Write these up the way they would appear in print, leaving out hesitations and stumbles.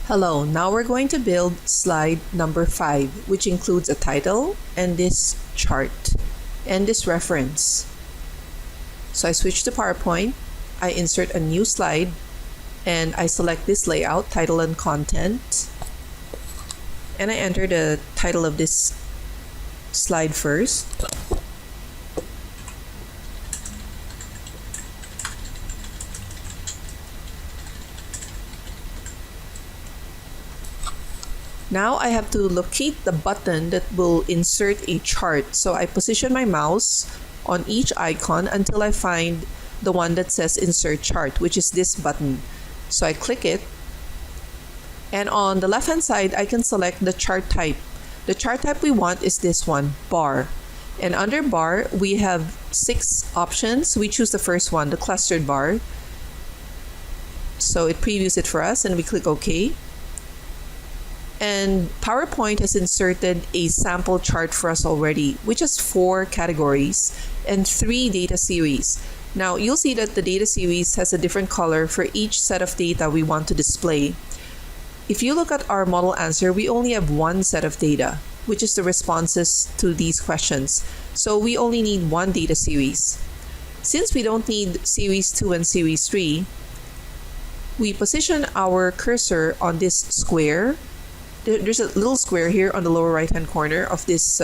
Hello, now we're going to build slide number 5, which includes a title and this chart and this reference. So I switch to PowerPoint, I insert a new slide, and I select this layout, title and content, and I enter the title of this slide first. Now I have to locate the button that will insert a chart. So I position my mouse on each icon until I find the one that says insert chart, which is this button. So I click it, and on the left hand side I can select the chart type. The chart type we want is this one, bar. And under bar we have 6 options. We choose the first one, the clustered bar. So it previews it for us and we click OK. And PowerPoint has inserted a sample chart for us already, which has 4 categories and 3 data series. Now you'll see that the data series has a different color for each set of data we want to display. If you look at our model answer, we only have one set of data, which is the responses to these questions. So we only need one data series. Since we don't need series 2 and series 3, we position our cursor on this square. There's a little square here on the lower right hand corner of this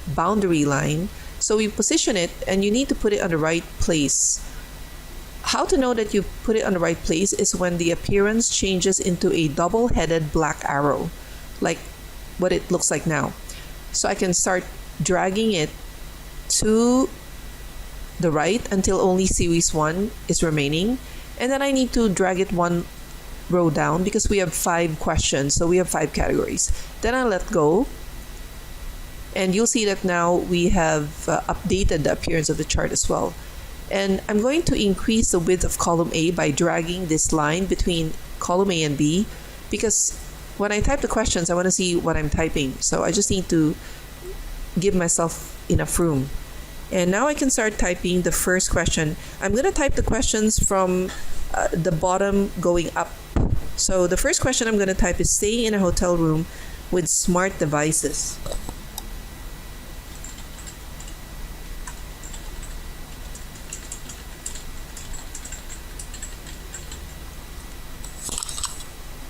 boundary line. So we position it and you need to put it on the right place. How to know that you put it on the right place is when the appearance changes into a double-headed black arrow, like what it looks like now. So I can start dragging it to the right until only series 1 is remaining. And then I need to drag it one row down because we have 5 questions, so we have 5 categories. Then I let go, and you'll see that now we have updated the appearance of the chart as well. And I'm going to increase the width of column A by dragging this line between column A and B, because when I type the questions I want to see what I'm typing, so I just need to give myself enough room. And now I can start typing the first question. I'm going to type the questions from the bottom going up. So the first question I'm going to type is staying in a hotel room with smart devices.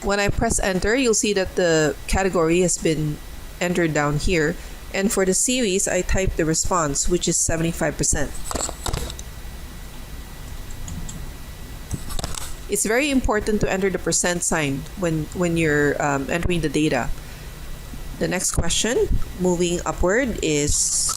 When I press enter, you'll see that the category has been entered down here. And for the series, I type the response, which is 75%. It's very important to enter the percent sign when you're entering the data. The next question, moving upward, is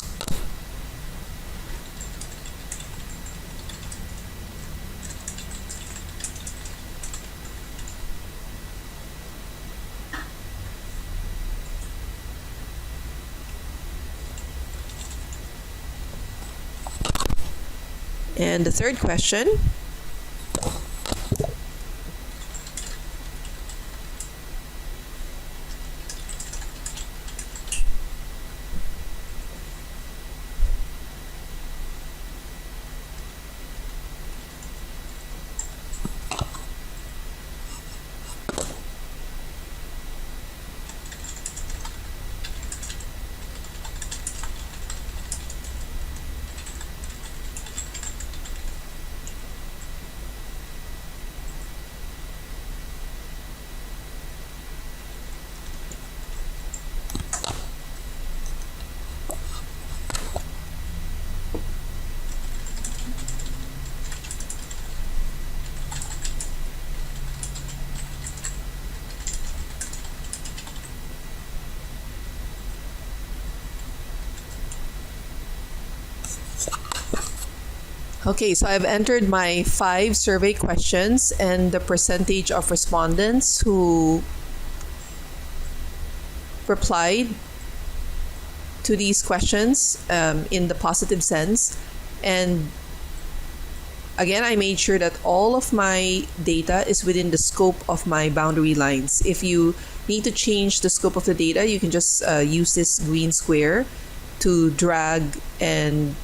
and the third question, okay, so I've entered my 5 survey questions and the percentage of respondents who replied to these questions in the positive sense. And again, I made sure that all of my data is within the scope of my boundary lines. If you need to change the scope of the data, you can just use this green square to drag and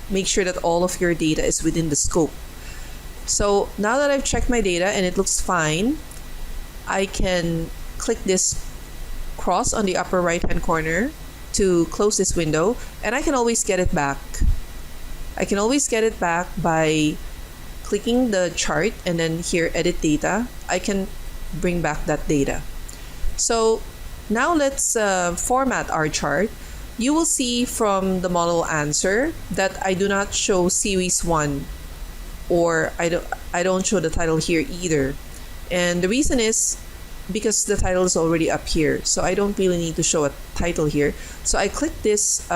make sure that all of your data is within the scope. So now that I've checked my data and it looks fine, I can click this cross on the upper right hand corner to close this window, and I can always get it back. I can always get it back by clicking the chart and then here edit data. I can bring back that data. So now let's format our chart. You will see from the model answer that I do not show series 1, or I don't show the title here either. And the reason is because the title is already up here, so I don't really need to show a title here. So I click this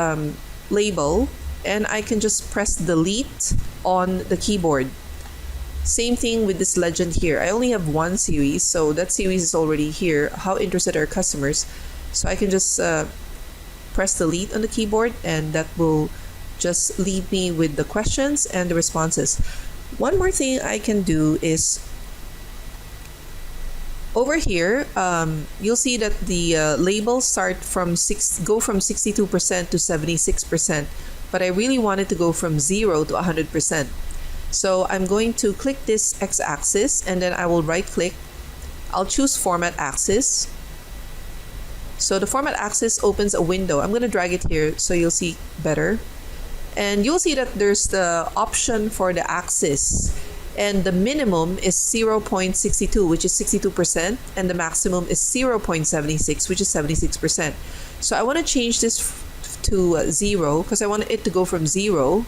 label and I can just press delete on the keyboard. Same thing with this legend here. I only have one series, so that series is already here. How interested are customers? So I can just press delete on the keyboard, and that will just leave me with the questions and the responses. One more thing I can do is over here, you'll see that the labels go from 62% to 76%, but I really wanted to go from 0 to 100%. So I'm going to click this x-axis, and then I will right click. I'll choose format axis. So the format axis opens a window. I'm going to drag it here so you'll see better. And you'll see that there's the option for the axis. And the minimum is 0.62, which is 62%, and the maximum is 0.76, which is 76%. So I want to change this to 0 because I want it to go from 0.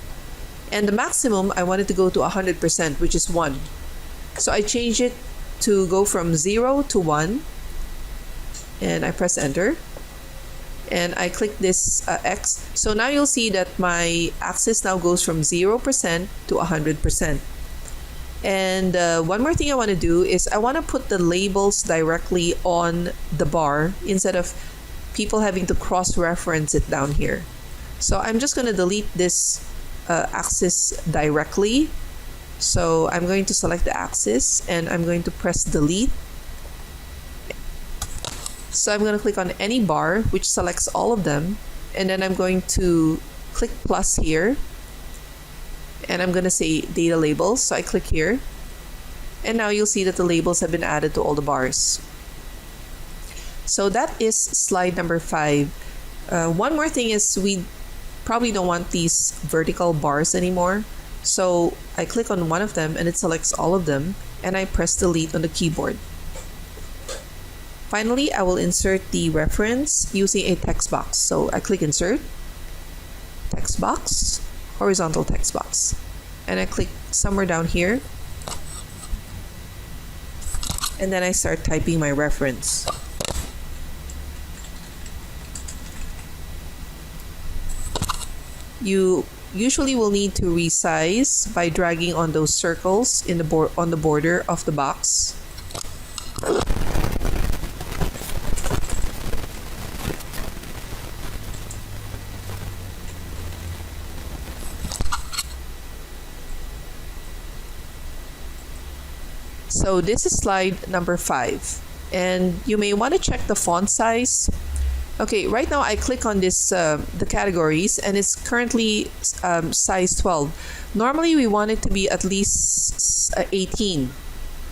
And the maximum, I want it to go to 100%, which is 1. So I change it to go from 0 to 1. And I press enter. And I click this X. So now you'll see that my axis now goes from 0% to 100%. And one more thing I want to do is I want to put the labels directly on the bar instead of people having to cross-reference it down here. So I'm just going to delete this axis directly. So I'm going to select the axis and I'm going to press delete. So I'm going to click on any bar, which selects all of them, and then I'm going to click plus here, and I'm going to say data labels. So I click here, and now you'll see that the labels have been added to all the bars. So that is slide number 5. One more thing is we probably don't want these vertical bars anymore. So I click on one of them and it selects all of them, and I press delete on the keyboard. Finally, I will insert the reference using a text box. So I click insert, text box, horizontal text box, and I click somewhere down here, and then I start typing my reference. You usually will need to resize by dragging on those circles in on the border of the box. So this is slide number 5, and you may want to check the font size. Okay, right now I click on this the categories, and it's currently size 12. Normally we want it to be at least 18,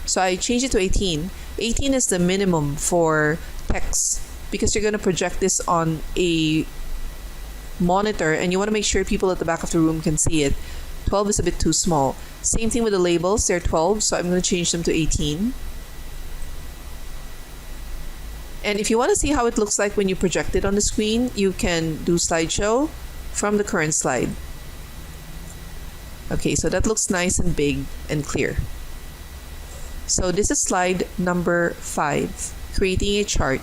so I change it to 18. 18 is the minimum for text because you're going to project this on a monitor, and you want to make sure people at the back of the room can see it. 12 is a bit too small. Same thing with the labels, they're 12, so I'm going to change them to 18. And if you want to see how it looks like when you project it on the screen, you can do slideshow from the current slide. Okay, so that looks nice and big and clear. So this is slide number 5, creating a chart.